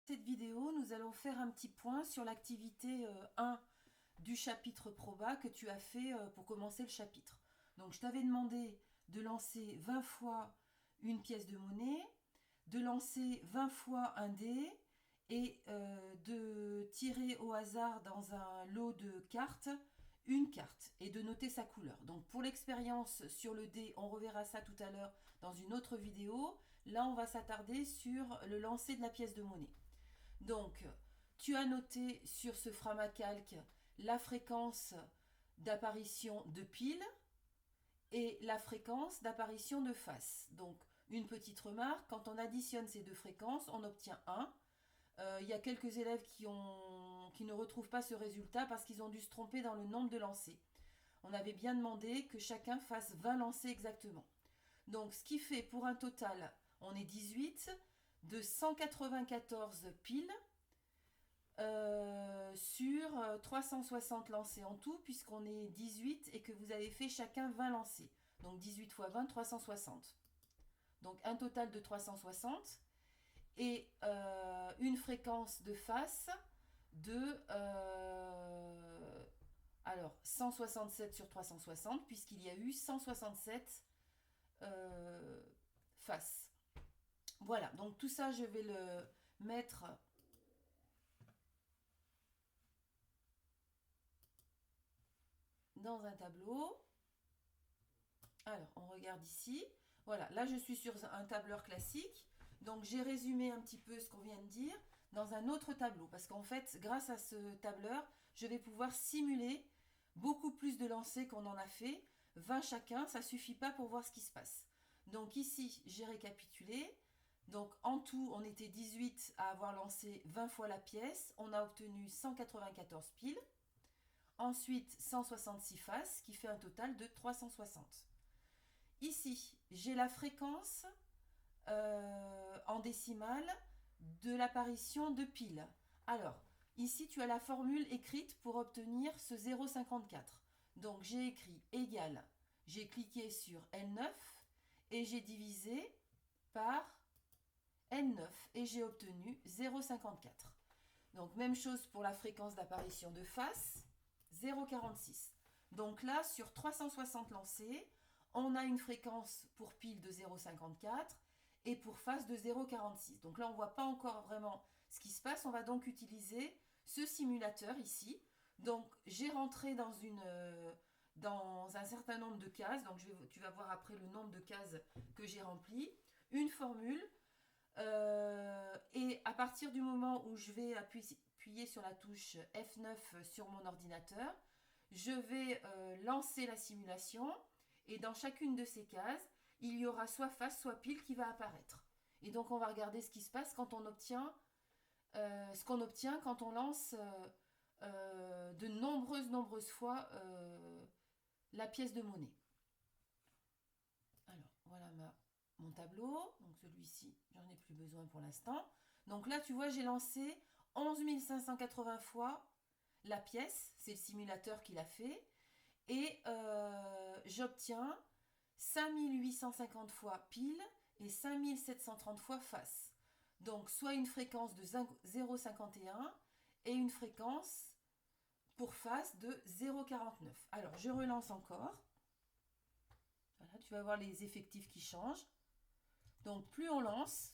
Cette vidéo, nous allons faire un petit point sur l'activité 1 du chapitre Proba que tu as fait pour commencer le chapitre. Donc je t'avais demandé de lancer 20 fois une pièce de monnaie, de lancer 20 fois un dé et de tirer au hasard dans un lot de cartes une carte et de noter sa couleur. Donc pour l'expérience sur le dé, on reverra ça tout à l'heure dans une autre vidéo. Là, on va s'attarder sur le lancer de la pièce de monnaie. Donc, tu as noté sur ce framacalque la fréquence d'apparition de pile et la fréquence d'apparition de face. Donc, une petite remarque, quand on additionne ces deux fréquences, on obtient 1. Il y a quelques élèves qui ne retrouvent pas ce résultat parce qu'ils ont dû se tromper dans le nombre de lancers. On avait bien demandé que chacun fasse 20 lancers exactement. Donc, ce qui fait pour un total, on est 18, de 194 piles sur 360 lancés en tout, puisqu'on est 18 et que vous avez fait chacun 20 lancers. Donc 18 fois 20, 360. Donc un total de 360 et une fréquence de face de 167 sur 360, puisqu'il y a eu 167 faces. Voilà, donc tout ça, je vais le mettre dans un tableau. Alors, on regarde ici. Voilà, là je suis sur un tableur classique. Donc j'ai résumé un petit peu ce qu'on vient de dire dans un autre tableau. Parce qu'en fait, grâce à ce tableur, je vais pouvoir simuler beaucoup plus de lancers qu'on en a fait. 20 chacun, ça ne suffit pas pour voir ce qui se passe. Donc ici, j'ai récapitulé. Donc en tout, on était 18 à avoir lancé 20 fois la pièce. On a obtenu 194 piles. Ensuite, 166 faces, qui fait un total de 360. Ici, j'ai la fréquence en décimale de l'apparition de piles. Alors, ici, tu as la formule écrite pour obtenir ce 0,54. Donc, j'ai écrit égal. J'ai cliqué sur L9 et j'ai divisé par N9 et j'ai obtenu 0,54. Donc, même chose pour la fréquence d'apparition de face, 0,46. Donc là, sur 360 lancés, on a une fréquence pour pile de 0,54 et pour face de 0,46. Donc là, on ne voit pas encore vraiment ce qui se passe. On va donc utiliser ce simulateur ici. Donc j'ai rentré dans un certain nombre de cases. Donc tu vas voir après le nombre de cases que j'ai remplies. Une formule. Et à partir du moment où je vais appuyer sur la touche F9 sur mon ordinateur, je vais lancer la simulation et dans chacune de ces cases, il y aura soit face, soit pile qui va apparaître. Et donc on va regarder ce qui se passe quand on obtient ce qu'on obtient quand on lance de nombreuses fois la pièce de monnaie. Alors voilà mon tableau, donc celui-ci, j'en ai plus besoin pour l'instant. Donc là, tu vois, j'ai lancé 11 580 fois la pièce, c'est le simulateur qui l'a fait, et j'obtiens 5 850 fois pile et 5 730 fois face. Donc soit une fréquence de 0,51 et une fréquence pour face de 0,49. Alors je relance encore. Voilà, tu vas voir les effectifs qui changent. Donc plus on lance,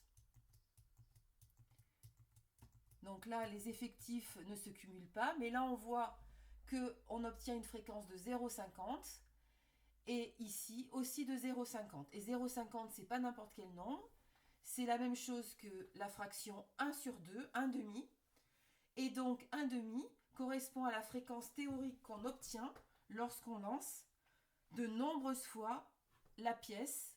donc là les effectifs ne se cumulent pas, mais là on voit qu'on obtient une fréquence de 0,50 et ici aussi de 0,50. Et 0,50 c'est pas n'importe quel nombre, c'est la même chose que la fraction 1 sur 2, 1 demi. Et donc 1 demi correspond à la fréquence théorique qu'on obtient lorsqu'on lance de nombreuses fois la pièce.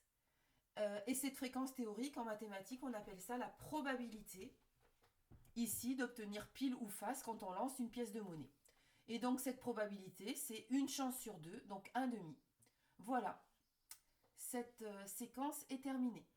Et cette fréquence théorique, en mathématiques, on appelle ça la probabilité, ici, d'obtenir pile ou face quand on lance une pièce de monnaie. Et donc cette probabilité, c'est une chance sur deux, donc un demi. Voilà, cette séquence est terminée.